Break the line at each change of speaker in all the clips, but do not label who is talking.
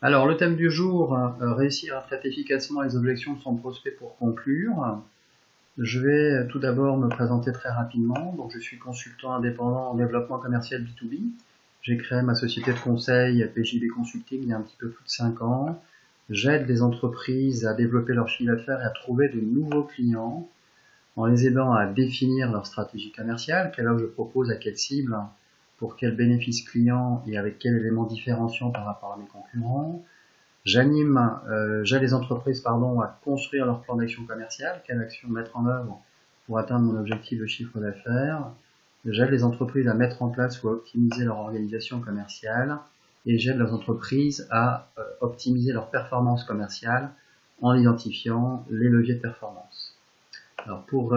Alors, le thème du jour, réussir à traiter efficacement les objections de son prospect pour conclure. Je vais tout d'abord me présenter très rapidement. Donc, je suis consultant indépendant en développement commercial B2B. J'ai créé ma société de conseil PJB Consulting il y a un petit peu plus de 5 ans. J'aide les entreprises à développer leur chiffre d'affaires et à trouver de nouveaux clients en les aidant à définir leur stratégie commerciale, quelle offre je propose à quelle cible, pour quel bénéfice client et avec quel élément différenciant par rapport à mes concurrents. J'aide les entreprises à construire leur plan d'action commerciale, quelle action mettre en œuvre pour atteindre mon objectif de chiffre d'affaires. J'aide les entreprises à mettre en place ou à optimiser leur organisation commerciale et j'aide les entreprises à optimiser leur performance commerciale en identifiant les leviers de performance. Alors pour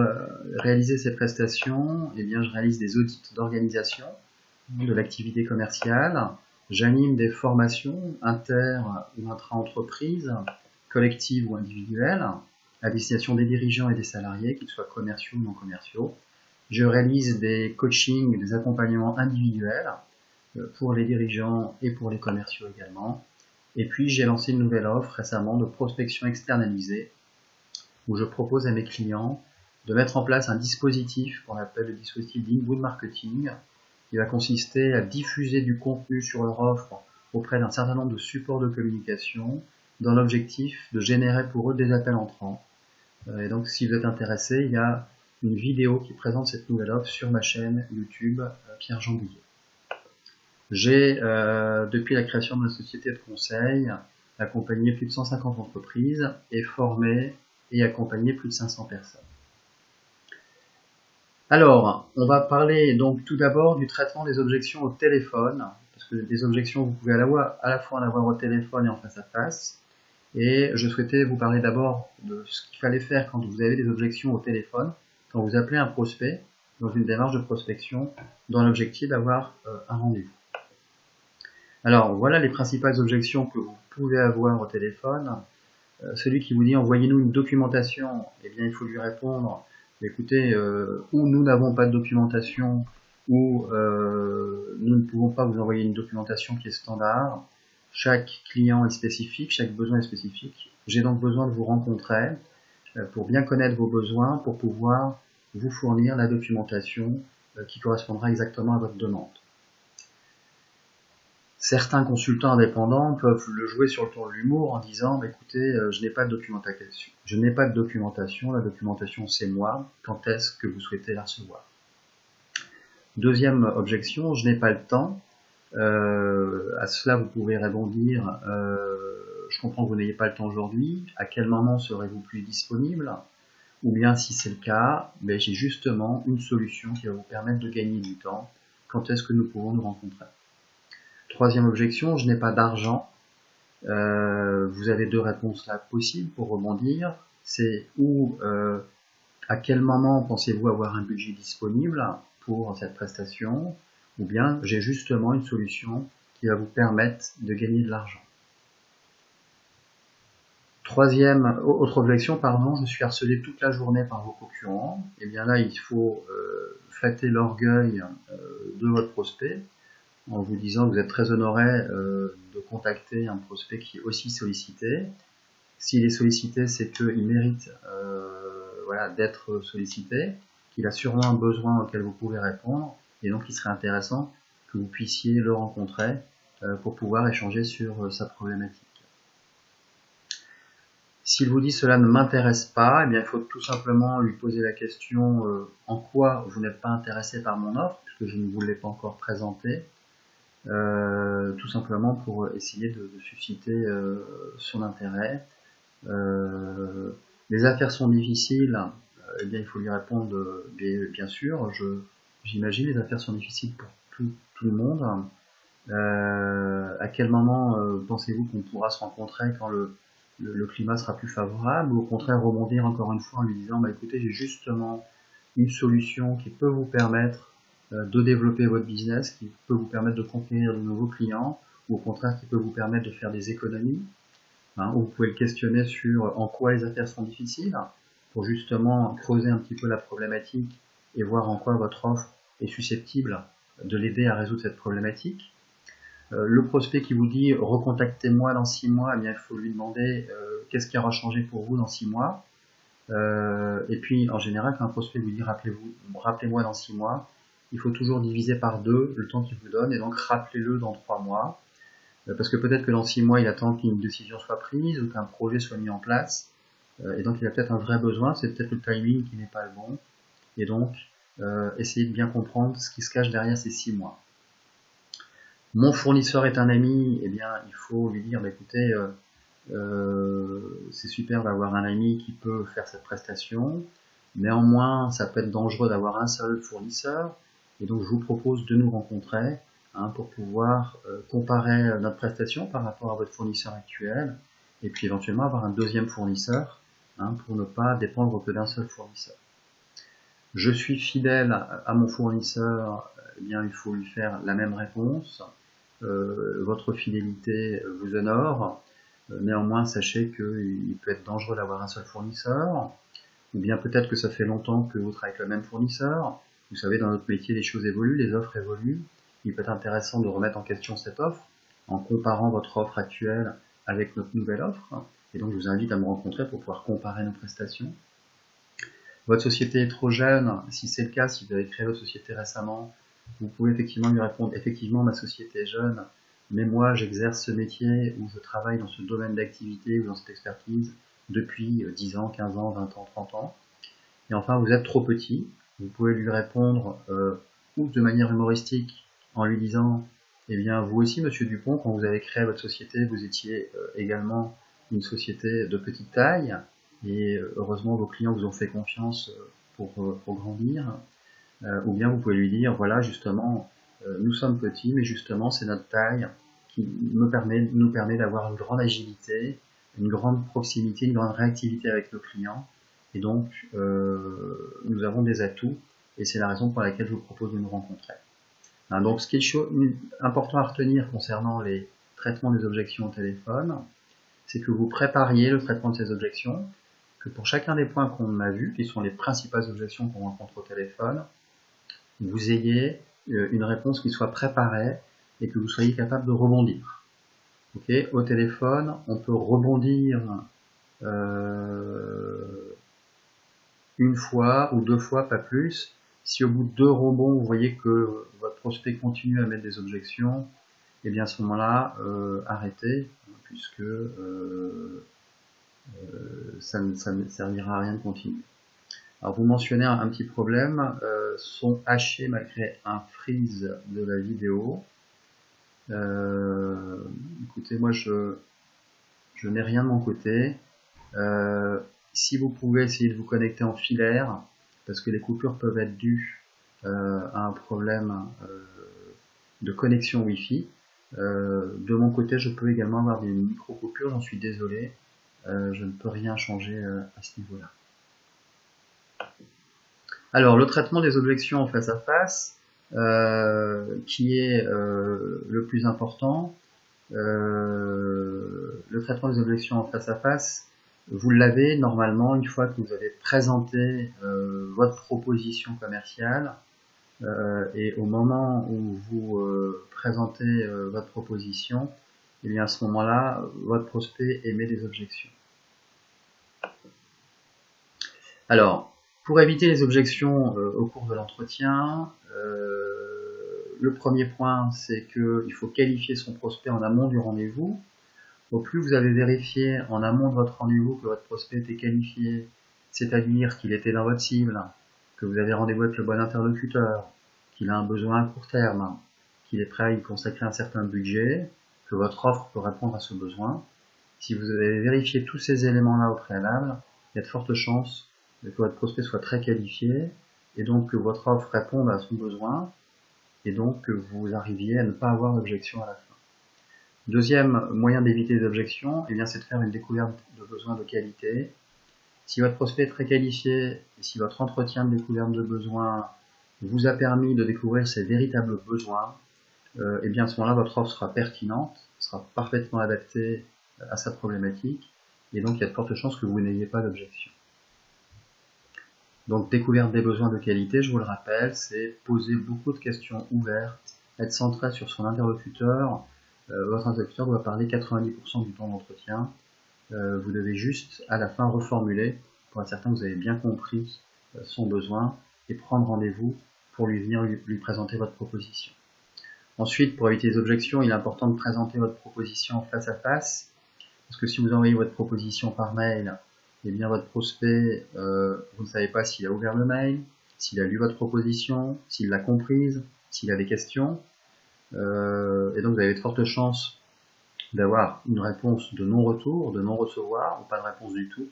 réaliser ces prestations, je réalise des audits d'organisation de l'activité commerciale. J'anime des formations inter- ou intra-entreprises, collectives ou individuelles, à destination des dirigeants et des salariés, qu'ils soient commerciaux ou non commerciaux. Je réalise des coachings, des accompagnements individuels pour les dirigeants et pour les commerciaux également. Et puis j'ai lancé une nouvelle offre récemment de prospection externalisée, où je propose à mes clients de mettre en place un dispositif qu'on appelle le dispositif d'inbound marketing, qui va consister à diffuser du contenu sur leur offre auprès d'un certain nombre de supports de communication dans l'objectif de générer pour eux des appels entrants. Et donc si vous êtes intéressé, il y a une vidéo qui présente cette nouvelle offre sur ma chaîne YouTube Pierre-Jean Bouillet. J'ai, depuis la création de ma société de conseil, accompagné plus de 150 entreprises et formé et accompagné plus de 500 personnes. Alors, on va parler donc tout d'abord du traitement des objections au téléphone, parce que des objections, vous pouvez à la fois en avoir au téléphone et en face à face. Et je souhaitais vous parler d'abord de ce qu'il fallait faire quand vous avez des objections au téléphone, quand vous appelez un prospect dans une démarche de prospection, dans l'objectif d'avoir un rendez-vous. Alors, voilà les principales objections que vous pouvez avoir au téléphone. Celui qui vous dit envoyez-nous une documentation, eh bien il faut lui répondre écoutez, ou nous n'avons pas de documentation, ou nous ne pouvons pas vous envoyer une documentation qui est standard. Chaque client est spécifique, chaque besoin est spécifique. J'ai donc besoin de vous rencontrer pour bien connaître vos besoins, pour pouvoir vous fournir la documentation qui correspondra exactement à votre demande. Certains consultants indépendants peuvent le jouer sur le ton de l'humour en disant écoutez, je n'ai pas de documentation. Je n'ai pas de documentation, la documentation c'est moi, quand est-ce que vous souhaitez la recevoir? Deuxième objection, je n'ai pas le temps. À cela vous pouvez rebondir je comprends que vous n'ayez pas le temps aujourd'hui, à quel moment serez-vous plus disponible? Ou bien si c'est le cas, j'ai justement une solution qui va vous permettre de gagner du temps. Quand est-ce que nous pouvons nous rencontrer? Troisième objection, je n'ai pas d'argent. Vous avez deux réponses là possibles pour rebondir. C'est à quel moment pensez-vous avoir un budget disponible pour cette prestation, ou bien j'ai justement une solution qui va vous permettre de gagner de l'argent. Autre objection, je suis harcelé toute la journée par vos concurrents. Et bien là, il faut flatter l'orgueil de votre prospect, en vous disant que vous êtes très honoré de contacter un prospect qui est aussi sollicité. S'il est sollicité, c'est qu'il mérite d'être sollicité, qu'il a sûrement un besoin auquel vous pouvez répondre, et donc il serait intéressant que vous puissiez le rencontrer pour pouvoir échanger sur sa problématique. S'il vous dit cela ne m'intéresse pas, il faut tout simplement lui poser la question en quoi vous n'êtes pas intéressé par mon offre, puisque je ne vous l'ai pas encore présentée. Tout simplement pour essayer de susciter son intérêt. Les affaires sont difficiles, il faut lui répondre bien sûr, j'imagine les affaires sont difficiles pour tout le monde. À quel moment pensez-vous qu'on pourra se rencontrer quand le climat sera plus favorable, ou au contraire rebondir encore une fois en lui disant écoutez, j'ai justement une solution qui peut vous permettre de développer votre business, qui peut vous permettre de conquérir de nouveaux clients, ou au contraire qui peut vous permettre de faire des économies. Ou vous pouvez le questionner sur en quoi les affaires sont difficiles, pour justement creuser un petit peu la problématique et voir en quoi votre offre est susceptible de l'aider à résoudre cette problématique. Le prospect qui vous dit recontactez-moi dans 6 mois, eh bien il faut lui demander qu'est-ce qui aura changé pour vous dans 6 mois. Et puis en général, quand un prospect vous dit rappelez-moi dans 6 mois, il faut toujours diviser par 2 le temps qu'il vous donne, et donc rappelez-le dans 3 mois. Parce que peut-être que dans 6 mois, il attend qu'une décision soit prise ou qu'un projet soit mis en place. Et donc il a peut-être un vrai besoin, c'est peut-être le timing qui n'est pas le bon. Et donc, essayez de bien comprendre ce qui se cache derrière ces 6 mois. Mon fournisseur est un ami, eh bien il faut lui dire, écoutez, c'est super d'avoir un ami qui peut faire cette prestation. Néanmoins, ça peut être dangereux d'avoir un seul fournisseur. Et donc je vous propose de nous rencontrer pour pouvoir comparer notre prestation par rapport à votre fournisseur actuel. Et puis éventuellement avoir un deuxième fournisseur pour ne pas dépendre que d'un seul fournisseur. Je suis fidèle à mon fournisseur, eh bien il faut lui faire la même réponse. Votre fidélité vous honore. Néanmoins, sachez qu'il peut être dangereux d'avoir un seul fournisseur, ou bien peut-être que ça fait longtemps que vous travaillez avec le même fournisseur. Vous savez, dans notre métier, les choses évoluent, les offres évoluent. Il peut être intéressant de remettre en question cette offre en comparant votre offre actuelle avec notre nouvelle offre. Et donc, je vous invite à me rencontrer pour pouvoir comparer nos prestations. Votre société est trop jeune. Si c'est le cas, si vous avez créé votre société récemment, vous pouvez effectivement lui répondre, effectivement, ma société est jeune, mais moi, j'exerce ce métier ou je travaille dans ce domaine d'activité ou dans cette expertise depuis 10 ans, 15 ans, 20 ans, 30 ans. Et enfin, vous êtes trop petit. Vous pouvez lui répondre ou de manière humoristique en lui disant, eh bien, vous aussi, monsieur Dupont, quand vous avez créé votre société, vous étiez également une société de petite taille et heureusement, vos clients vous ont fait confiance pour grandir. Ou bien vous pouvez lui dire, voilà, justement, nous sommes petits, mais justement, c'est notre taille qui nous permet d'avoir une grande agilité, une grande proximité, une grande réactivité avec nos clients. Et donc, nous avons des atouts, et c'est la raison pour laquelle je vous propose de nous rencontrer. Donc, ce qui est important à retenir concernant les traitements des objections au téléphone, c'est que vous prépariez le traitement de ces objections, que pour chacun des points qu'on a vus, qui sont les principales objections qu'on rencontre au téléphone, vous ayez une réponse qui soit préparée et que vous soyez capable de rebondir. Okay, au téléphone, on peut rebondir une fois ou 2 fois, pas plus. Si au bout de 2 rebonds, vous voyez que votre prospect continue à mettre des objections, et bien à ce moment-là, arrêtez, puisque ça ne servira à rien de continuer. Alors vous mentionnez un petit problème, son haché malgré un freeze de la vidéo. Écoutez, moi je n'ai rien de mon côté. Si vous pouvez essayer de vous connecter en filaire, parce que les coupures peuvent être dues à un problème de connexion Wi-Fi. De mon côté, je peux également avoir des micro-coupures, j'en suis désolé. Je ne peux rien changer à ce niveau-là. Alors, le traitement des objections en face à face, qui est le plus important. Le traitement des objections en face à face, vous l'avez normalement une fois que vous avez présenté votre proposition commerciale et au moment où vous présentez votre proposition, et bien à ce moment-là, votre prospect émet des objections. Alors, pour éviter les objections au cours de l'entretien, le premier point, c'est qu'il faut qualifier son prospect en amont du rendez-vous. Au plus vous avez vérifié en amont de votre rendez-vous que votre prospect était qualifié, c'est-à-dire qu'il était dans votre cible, que vous avez rendez-vous avec le bon interlocuteur, qu'il a un besoin à court terme, qu'il est prêt à y consacrer un certain budget, que votre offre peut répondre à ce besoin. Si vous avez vérifié tous ces éléments-là au préalable, il y a de fortes chances que votre prospect soit très qualifié et donc que votre offre réponde à son besoin et donc que vous arriviez à ne pas avoir d'objection à la fin. Deuxième moyen d'éviter les objections, eh bien, c'est de faire une découverte de besoins de qualité. Si votre prospect est très qualifié et si votre entretien de découverte de besoins vous a permis de découvrir ses véritables besoins, eh bien à ce moment-là, votre offre sera pertinente, sera parfaitement adaptée à sa problématique, et donc il y a de fortes chances que vous n'ayez pas d'objection. Donc découverte des besoins de qualité, je vous le rappelle, c'est poser beaucoup de questions ouvertes, être centré sur son interlocuteur, votre interlocuteur doit parler 90% du temps d'entretien. Vous devez juste, à la fin, reformuler pour être certain que vous avez bien compris son besoin et prendre rendez-vous pour lui présenter votre proposition. Ensuite, pour éviter les objections, il est important de présenter votre proposition face à face, parce que si vous envoyez votre proposition par mail, eh bien votre prospect, vous ne savez pas s'il a ouvert le mail, s'il a lu votre proposition, s'il l'a comprise, s'il a des questions, et donc vous avez de fortes chances d'avoir une réponse de non-retour, de non-recevoir, ou pas de réponse du tout,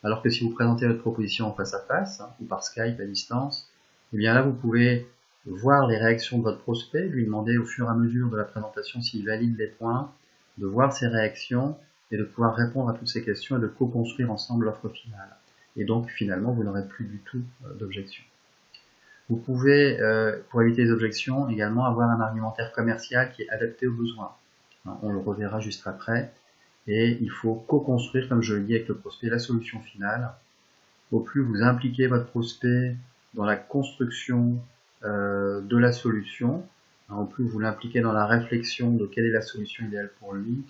alors que si vous présentez votre proposition en face à face, ou par Skype à distance, eh bien là vous pouvez voir les réactions de votre prospect, lui demander au fur et à mesure de la présentation s'il valide les points, de voir ses réactions, et de pouvoir répondre à toutes ces questions et de co-construire ensemble l'offre finale. Et donc finalement vous n'aurez plus du tout d'objections. Vous pouvez, pour éviter les objections, également avoir un argumentaire commercial qui est adapté aux besoins. On le reverra juste après. Et il faut co-construire, comme je le dis avec le prospect, la solution finale. Au plus vous impliquez votre prospect dans la construction de la solution, au plus vous l'impliquez dans la réflexion de quelle est la solution idéale pour lui,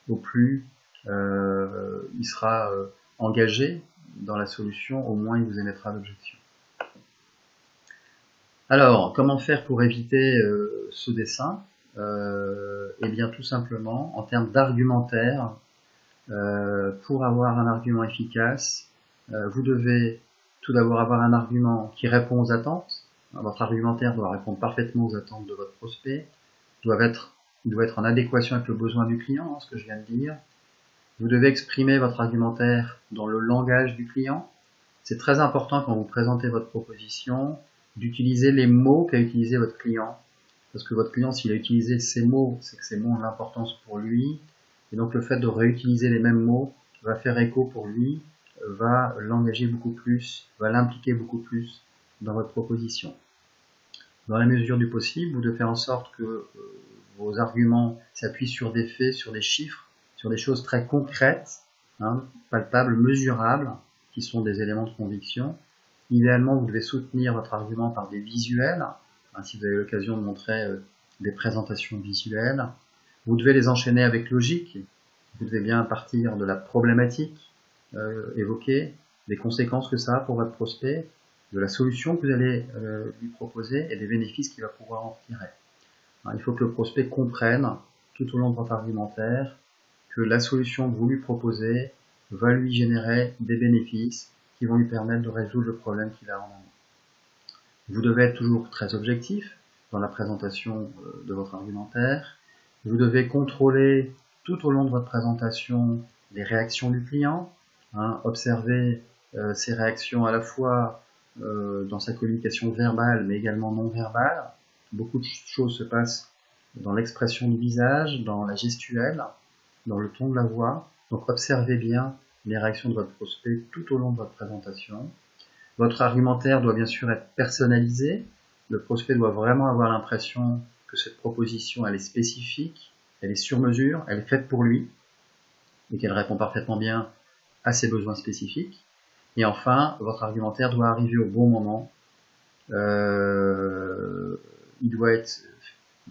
au plus il sera engagé dans la solution, au moins il vous émettra d'objections. Alors, comment faire pour éviter ce dessin? Eh bien, tout simplement, en termes d'argumentaire, pour avoir un argument efficace, vous devez tout d'abord avoir un argument qui répond aux attentes. Votre argumentaire doit répondre parfaitement aux attentes de votre prospect, il doit être en adéquation avec le besoin du client, ce que je viens de dire. Vous devez exprimer votre argumentaire dans le langage du client. C'est très important quand vous présentez votre proposition d'utiliser les mots qu'a utilisé votre client. Parce que votre client, s'il a utilisé ces mots, c'est que ces mots ont de l'importance pour lui. Et donc le fait de réutiliser les mêmes mots va faire écho pour lui, va l'engager beaucoup plus, va l'impliquer beaucoup plus dans votre proposition. Dans la mesure du possible, vous devez faire en sorte que vos arguments s'appuient sur des faits, sur des chiffres, sur des choses très concrètes, palpables, mesurables, qui sont des éléments de conviction. Idéalement, vous devez soutenir votre argument par des visuels, si vous avez l'occasion de montrer des présentations visuelles. Vous devez les enchaîner avec logique. Vous devez bien partir de la problématique évoquée, des conséquences que ça a pour votre prospect, de la solution que vous allez lui proposer et des bénéfices qu'il va pouvoir en tirer. Il faut que le prospect comprenne tout au long de votre argumentaire que la solution que vous lui proposez va lui générer des bénéfices qui vont lui permettre de résoudre le problème qu'il a en main. Vous devez être toujours très objectif dans la présentation de votre argumentaire. Vous devez contrôler tout au long de votre présentation les réactions du client, observer ses réactions à la fois dans sa communication verbale mais également non verbale. Beaucoup de choses se passent dans l'expression du visage, dans la gestuelle, dans le ton de la voix. Donc observez bien les réactions de votre prospect tout au long de votre présentation. Votre argumentaire doit bien sûr être personnalisé. Le prospect doit vraiment avoir l'impression que cette proposition elle est spécifique, elle est sur mesure, elle est faite pour lui et qu'elle répond parfaitement bien à ses besoins spécifiques. Et enfin, votre argumentaire doit arriver au bon moment.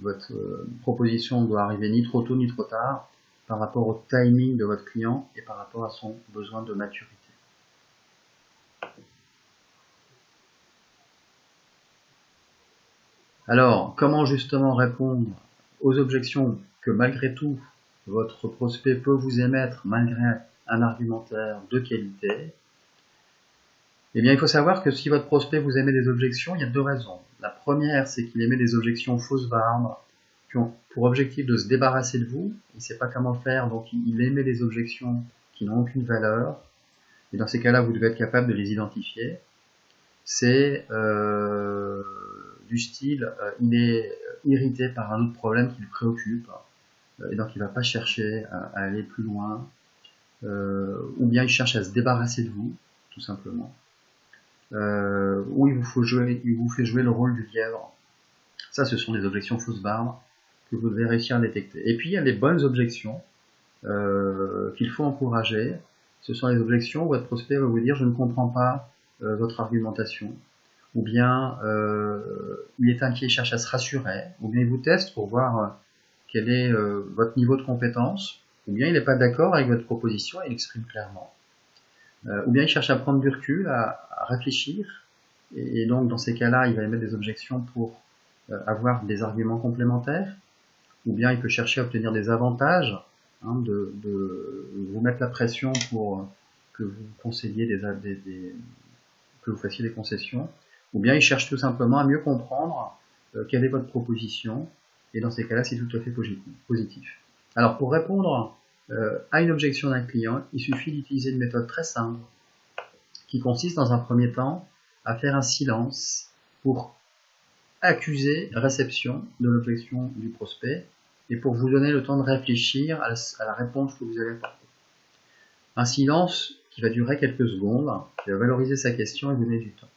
Votre proposition doit arriver ni trop tôt ni trop tard par rapport au timing de votre client et par rapport à son besoin de maturité. Alors, comment justement répondre aux objections que malgré tout votre prospect peut vous émettre malgré un argumentaire de qualité? Eh bien, il faut savoir que si votre prospect vous émet des objections, il y a deux raisons. La première, c'est qu'il émet des objections fausses barres qui ont pour objectif de se débarrasser de vous. Il ne sait pas comment le faire, donc il émet des objections qui n'ont aucune valeur. Et dans ces cas-là, vous devez être capable de les identifier. C'est du style, il est irrité par un autre problème qui le préoccupe, et donc il ne va pas chercher à aller plus loin, ou bien il cherche à se débarrasser de vous, tout simplement. Ou il vous fait jouer le rôle du lièvre. Ça, ce sont des objections fausses barbes que vous devez réussir à détecter. Et puis, il y a les bonnes objections qu'il faut encourager. Ce sont les objections où votre prospect va vous dire « je ne comprends pas votre argumentation », ou bien il est inquiet, il cherche à se rassurer, ou bien il vous teste pour voir quel est votre niveau de compétence, ou bien il n'est pas d'accord avec votre proposition et il l'exprime clairement. Ou bien il cherche à prendre du recul, à réfléchir, et donc dans ces cas-là, il va émettre des objections pour avoir des arguments complémentaires, ou bien il peut chercher à obtenir des avantages, hein, de vous mettre la pression pour que vous concédiez que vous fassiez des concessions, ou bien il cherche tout simplement à mieux comprendre quelle est votre proposition, et dans ces cas-là, c'est tout à fait positif. Alors pour répondre à une objection d'un client, il suffit d'utiliser une méthode très simple, qui consiste dans un premier temps à faire un silence pour accuser réception de l'objection du prospect, et pour vous donner le temps de réfléchir à la réponse que vous allez apporter. Un silence qui va durer quelques secondes, qui va valoriser sa question et donner du temps.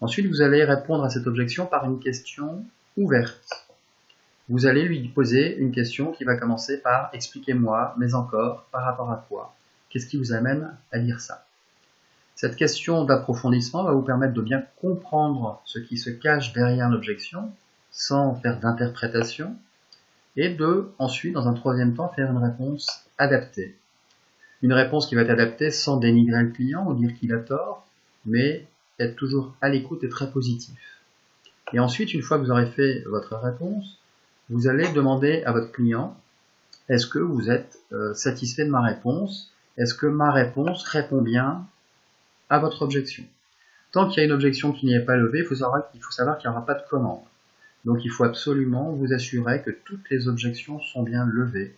Ensuite, vous allez répondre à cette objection par une question ouverte. Vous allez lui poser une question qui va commencer par « Expliquez-moi, mais encore, par rapport à quoi? Qu'est-ce qui vous amène à dire ça ?» Cette question d'approfondissement va vous permettre de bien comprendre ce qui se cache derrière l'objection, sans faire d'interprétation, et de, ensuite, dans un troisième temps, faire une réponse adaptée. Une réponse qui va être adaptée sans dénigrer le client ou dire qu'il a tort, mais être toujours à l'écoute et très positif. Et ensuite, une fois que vous aurez fait votre réponse, vous allez demander à votre client, est-ce que vous êtes satisfait de ma réponse? Est-ce que ma réponse répond bien à votre objection? Tant qu'il y a une objection qui n'y est pas levée, il faut savoir qu'il n'y aura pas de commande. Donc il faut absolument vous assurer que toutes les objections sont bien levées.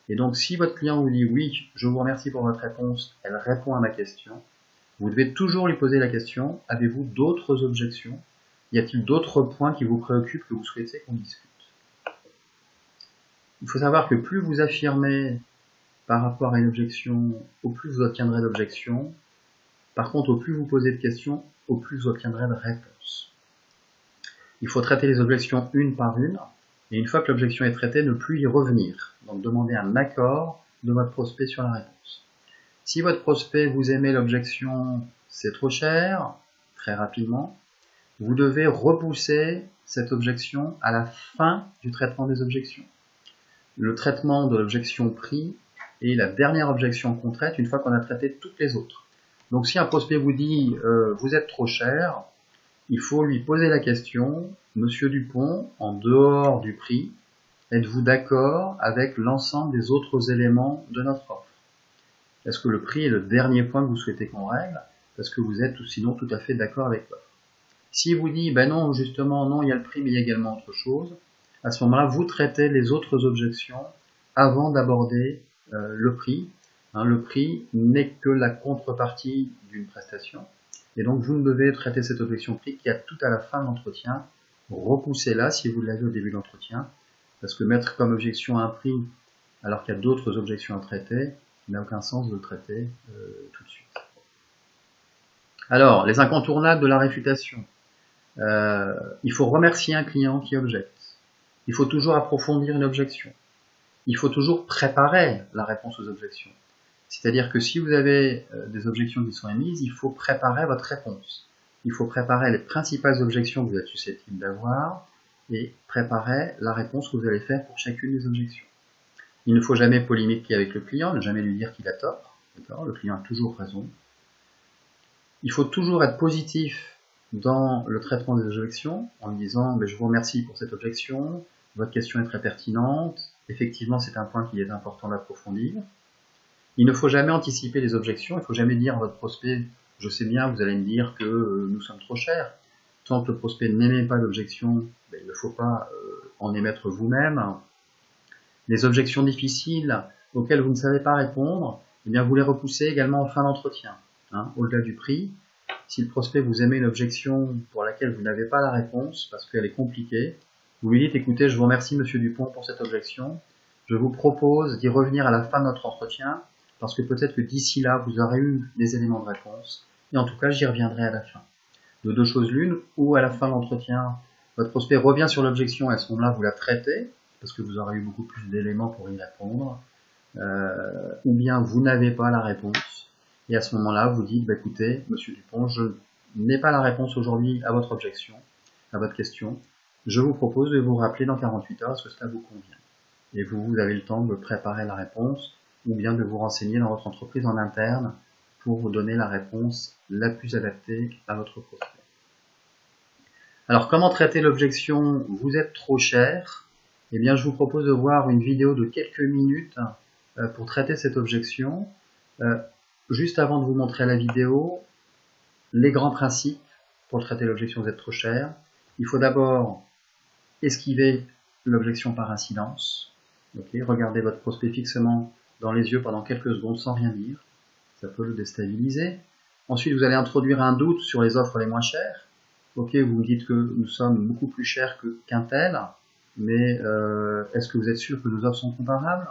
Et donc si votre client vous dit oui, je vous remercie pour votre réponse, elle répond à ma question, vous devez toujours lui poser la question, avez-vous d'autres objections? Y a-t-il d'autres points qui vous préoccupent que vous souhaitez qu'on discute? Il faut savoir que plus vous affirmez par rapport à une objection, au plus vous obtiendrez d'objections. Par contre, au plus vous posez de questions, au plus vous obtiendrez de réponses. Il faut traiter les objections une par une, et une fois que l'objection est traitée, ne plus y revenir. Donc demander un accord de votre prospect sur la réponse. Si votre prospect vous émet l'objection « c'est trop cher », très rapidement, vous devez repousser cette objection à la fin du traitement des objections. Le traitement de l'objection prix est la dernière objection qu'on traite une fois qu'on a traité toutes les autres. Donc si un prospect vous dit vous êtes trop cher, il faut lui poser la question, Monsieur Dupont, en dehors du prix, êtes-vous d'accord avec l'ensemble des autres éléments de notre offre? Est-ce que le prix est le dernier point que vous souhaitez qu'on règle? Parce que vous êtes sinon tout à fait d'accord avec l'offre. S'il vous dit ben non, justement non, il y a le prix mais il y a également autre chose, à ce moment-là vous traitez les autres objections avant d'aborder le prix. Le prix n'est que la contrepartie d'une prestation, et donc vous ne devez traiter cette objection prix qu'à tout à la fin de l'entretien. Repoussez-la si vous l'avez au début de l'entretien, parce que mettre comme objection un prix alors qu'il y a d'autres objections à traiter, il n'a aucun sens de le traiter tout de suite. Alors, les incontournables de la réfutation. Il faut remercier un client qui objecte. Il faut toujours approfondir une objection. Il faut toujours préparer la réponse aux objections. C'est-à-dire que si vous avez des objections qui sont émises, il faut préparer votre réponse. Il faut préparer les principales objections que vous êtes susceptible d'avoir et préparer la réponse que vous allez faire pour chacune des objections. Il ne faut jamais polémiquer avec le client, ne jamais lui dire qu'il a tort. Le client a toujours raison. Il faut toujours être positif dans le traitement des objections en lui disant je vous remercie pour cette objection, votre question est très pertinente, effectivement c'est un point qu'il est important d'approfondir. Il ne faut jamais anticiper les objections, il ne faut jamais dire à votre prospect « je sais bien, vous allez me dire que nous sommes trop chers ». Tant que le prospect n'émet pas d'objection, il ne faut pas en émettre vous-même. Les objections difficiles auxquelles vous ne savez pas répondre, eh bien vous les repoussez également en fin d'entretien. Au-delà du prix, si le prospect vous émet une objection pour laquelle vous n'avez pas la réponse, parce qu'elle est compliquée, vous lui dites « écoutez, je vous remercie Monsieur Dupont pour cette objection, je vous propose d'y revenir à la fin de notre entretien, parce que peut-être que d'ici là, vous aurez eu des éléments de réponse, et en tout cas, j'y reviendrai à la fin. » De deux choses l'une, ou à la fin de l'entretien, votre prospect revient sur l'objection, et à ce moment-là, vous la traitez, parce que vous aurez eu beaucoup plus d'éléments pour y répondre, ou bien vous n'avez pas la réponse, et à ce moment-là, vous dites, écoutez, Monsieur Dupont, je n'ai pas la réponse aujourd'hui à votre objection, à votre question, je vous propose de vous rappeler dans 48 heures, est-ce que cela vous convient? et vous avez le temps de préparer la réponse ou bien de vous renseigner dans votre entreprise en interne pour vous donner la réponse la plus adaptée à votre prospect. Alors, comment traiter l'objection « vous êtes trop cher ?» Eh bien, je vous propose de voir une vidéo de quelques minutes pour traiter cette objection. Juste avant de vous montrer la vidéo, les grands principes pour traiter l'objection « vous êtes trop cher ». Il faut d'abord esquiver l'objection par incidence. Okay, regardez votre prospect fixement dans les yeux pendant quelques secondes sans rien dire. Ça peut le déstabiliser. Ensuite, vous allez introduire un doute sur les offres les moins chères. Ok, vous me dites que nous sommes beaucoup plus chers qu'un tel, mais est-ce que vous êtes sûr que nos offres sont comparables?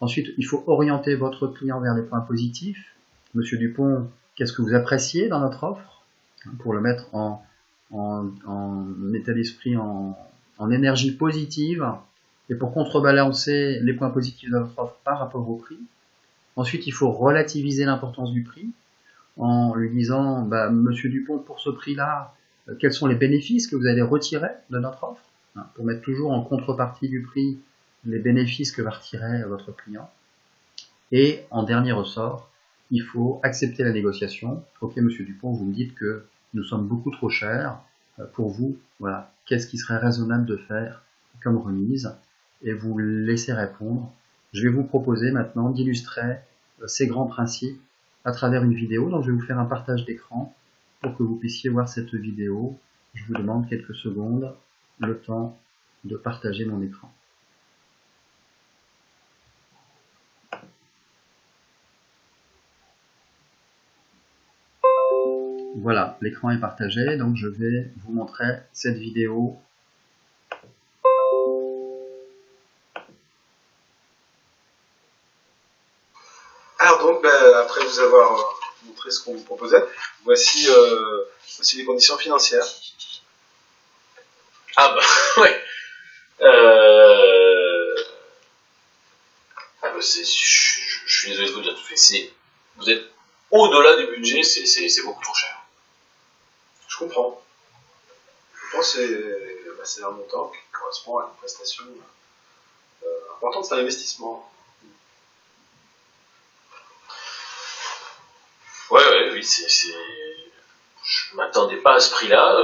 Ensuite, il faut orienter votre client vers les points positifs. Monsieur Dupont, qu'est-ce que vous appréciez dans notre offre? Pour le mettre en état d'esprit, en énergie positive, et pour contrebalancer les points positifs de notre offre par rapport au prix. Ensuite, il faut relativiser l'importance du prix en lui disant, bah, Monsieur Dupont, pour ce prix-là, quels sont les bénéfices que vous allez retirer de notre offre, pour mettre toujours en contrepartie du prix les bénéfices que va retirer votre client. Et en dernier ressort, il faut accepter la négociation. Ok, Monsieur Dupont, vous me dites que nous sommes beaucoup trop chers. Pour vous, voilà, qu'est-ce qui serait raisonnable de faire comme remise? Et vous laissez répondre. Je vais vous proposer maintenant d'illustrer ces grands principes à travers une vidéo. Donc je vais vous faire un partage d'écran pour que vous puissiez voir cette vidéo. Je vous demande quelques secondes, le temps de partager mon écran. Voilà, l'écran est partagé, donc je vais vous montrer cette vidéo.
Alors donc, après vous avoir montré ce qu'on vous proposait, voici les conditions financières.
Ah bah ouais. Je suis désolé de vous dire, vous êtes au-delà du budget, c'est beaucoup trop cher.
Je comprends. Je pense que c'est un montant qui correspond à une prestation importante, c'est un investissement.
Oui, je m'attendais pas à ce prix-là.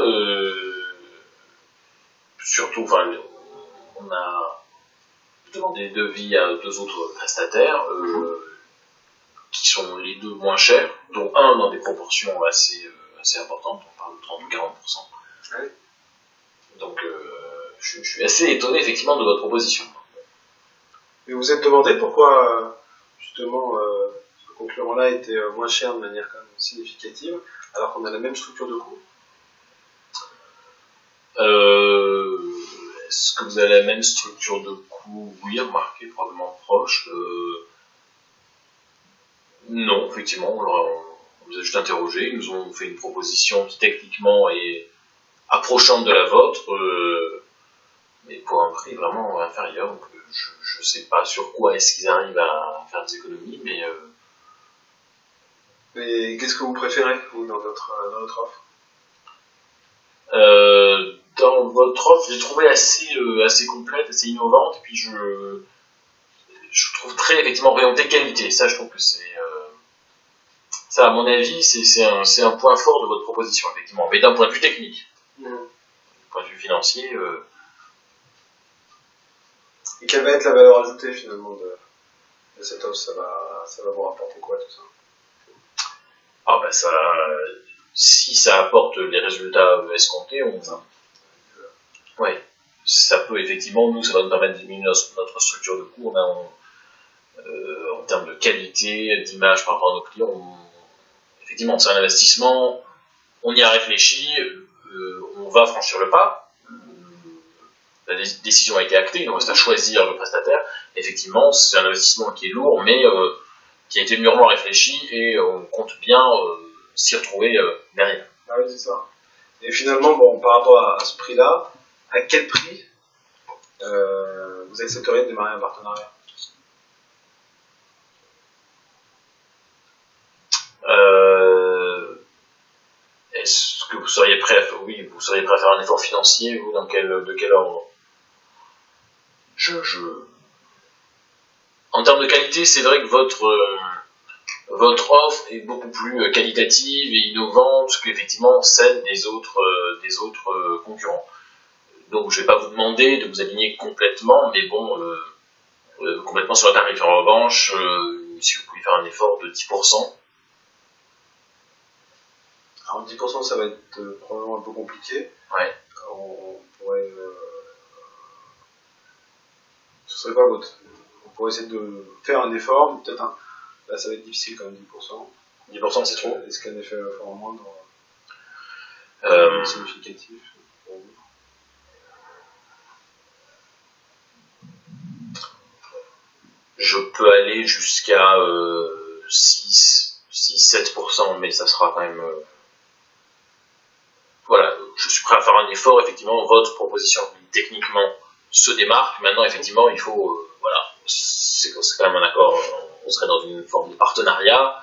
Surtout, enfin, on a demandé des devis à 2 autres prestataires qui sont les 2 moins chers, dont un dans des proportions assez importantes, on parle de 30 ou 40%.
Oui.
Donc, je suis assez étonné effectivement de votre proposition.
Mais vous êtes demandé pourquoi justement ce concurrent-là était moins cher de manière quand même significative, alors qu'on a la même structure de coût?
Est-ce que vous avez la même structure de coût? Oui, remarquez, probablement proche. Non, effectivement, on nous a juste interrogé, ils nous ont fait une proposition qui techniquement est approchante de la vôtre, mais pour un prix vraiment inférieur. Donc, je ne sais pas sur quoi est-ce qu'ils arrivent à faire des économies, mais...
Mais qu'est-ce que vous préférez, vous, dans notre offre?
Dans votre offre, j'ai trouvé assez complète, assez innovante, et puis je trouve très effectivement orienté qualité. Ça, je trouve que ça, à mon avis, c'est un point fort de votre proposition, effectivement. Mais d'un point de vue technique, d'un point de vue financier.
Et quelle va être la valeur ajoutée finalement de cette offre? Ça va vous rapporter quoi tout ça?
Ah bah ça, si ça apporte les résultats escomptés, ouais, ça peut effectivement, nous, ça va nous permettre de diminuer notre structure de coût. En termes de qualité, d'image par rapport à nos clients, effectivement, c'est un investissement, on y a réfléchi, on va franchir le pas. La décision a été actée, il nous reste à choisir le prestataire. Effectivement, c'est un investissement qui est lourd, mais qui a été mûrement réfléchi et on compte bien s'y retrouver derrière.
Ah oui, c'est ça. Et finalement, bon, par rapport à ce prix-là, à quel prix vous accepteriez de démarrer un partenariat?
Est-ce que vous seriez prêt à faire, oui, vous seriez prêt à faire un effort financier, vous, de quel ordre? En termes de qualité, c'est vrai que votre offre est beaucoup plus qualitative et innovante qu'effectivement celle des autres concurrents. Donc je ne vais pas vous demander de vous aligner complètement, mais bon, complètement sur la tarif. En revanche, si vous pouvez faire un effort de 10%.
Alors 10% ça va être probablement un peu compliqué.
Ouais.
On pourrait... ce serait pas votre... On pourrait essayer de faire un effort, mais peut-être là ça va être difficile quand même 10%.
10% c'est trop.
Est-ce qu'un effet fort moindre significatif pour vous?
Je peux aller jusqu'à 6-7%, mais ça sera quand même... voilà, je suis prêt à faire un effort, effectivement, votre proposition techniquement se démarque. Maintenant, effectivement, il faut... voilà, c'est quand même un accord, on serait dans une forme de partenariat.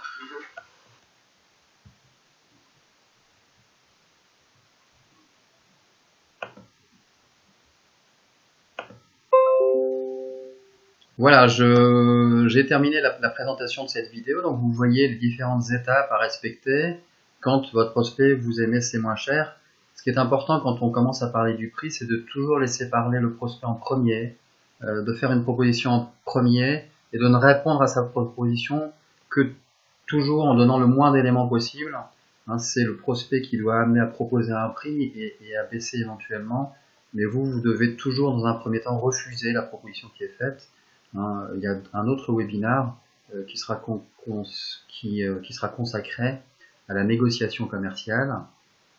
Voilà, j'ai terminé la présentation de cette vidéo, donc vous voyez les différentes étapes à respecter quand votre prospect vous aimez c'est moins cher. Ce qui est important quand on commence à parler du prix, c'est de toujours laisser parler le prospect en premier, de faire une proposition en premier et de ne répondre à sa proposition que toujours en donnant le moins d'éléments possible. Hein, c'est le prospect qui doit amener à proposer un prix et à baisser éventuellement, mais vous devez toujours dans un premier temps refuser la proposition qui est faite. Il y a un autre webinar qui sera consacré à la négociation commerciale,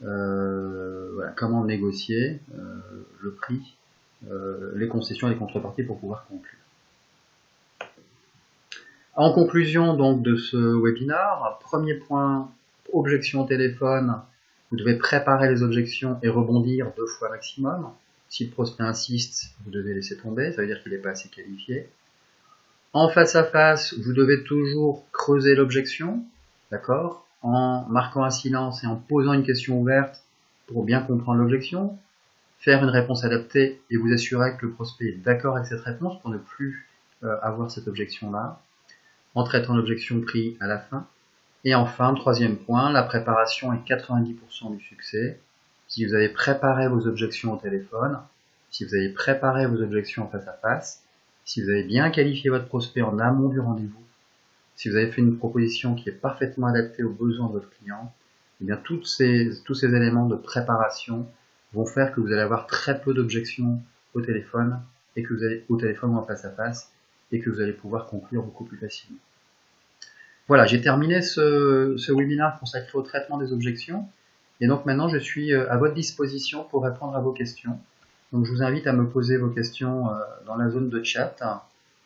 voilà, comment négocier le prix, les concessions et les contreparties pour pouvoir conclure. En conclusion donc de ce webinar, premier point, objection au téléphone, vous devez préparer les objections et rebondir 2 fois maximum. Si le prospect insiste, vous devez laisser tomber, ça veut dire qu'il n'est pas assez qualifié. En face à face, vous devez toujours creuser l'objection, d'accord, en marquant un silence et en posant une question ouverte pour bien comprendre l'objection, faire une réponse adaptée et vous assurer que le prospect est d'accord avec cette réponse pour ne plus avoir cette objection-là, en traitant l'objection prix à la fin. Et enfin, troisième point, la préparation est 90% du succès. Si vous avez préparé vos objections au téléphone, si vous avez préparé vos objections en face à face, si vous avez bien qualifié votre prospect en amont du rendez-vous, si vous avez fait une proposition qui est parfaitement adaptée aux besoins de votre client, eh bien tous ces éléments de préparation vont faire que vous allez avoir très peu d'objections au téléphone et que vous allez au téléphone ou en face à face et que vous allez pouvoir conclure beaucoup plus facilement. Voilà, j'ai terminé ce webinaire consacré au traitement des objections et donc maintenant je suis à votre disposition pour répondre à vos questions. Donc je vous invite à me poser vos questions dans la zone de chat.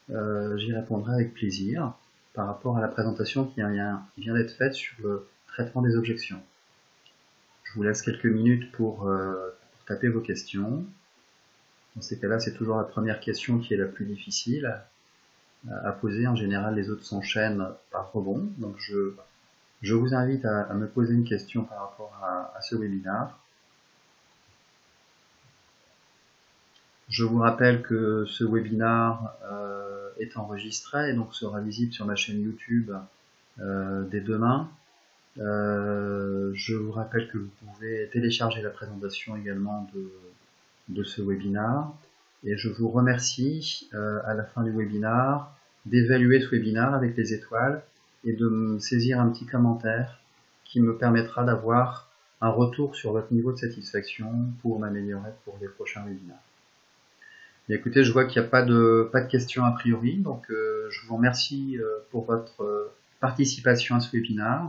J'y répondrai avec plaisir par rapport à la présentation qui vient d'être faite sur le traitement des objections. Je vous laisse quelques minutes pour taper vos questions. Dans ces cas-là, c'est toujours la première question qui est la plus difficile à poser. En général, les autres s'enchaînent par rebond. Donc je vous invite à me poser une question par rapport à ce webinaire. Je vous rappelle que ce webinaire est enregistré et donc sera visible sur ma chaîne YouTube dès demain. Je vous rappelle que vous pouvez télécharger la présentation également de ce webinaire et je vous remercie à la fin du webinaire d'évaluer ce webinaire avec les étoiles et de me saisir un petit commentaire qui me permettra d'avoir un retour sur votre niveau de satisfaction pour m'améliorer pour les prochains webinaires. Et écoutez, je vois qu'il n'y a pas de questions a priori, donc je vous remercie pour votre participation à ce webinaire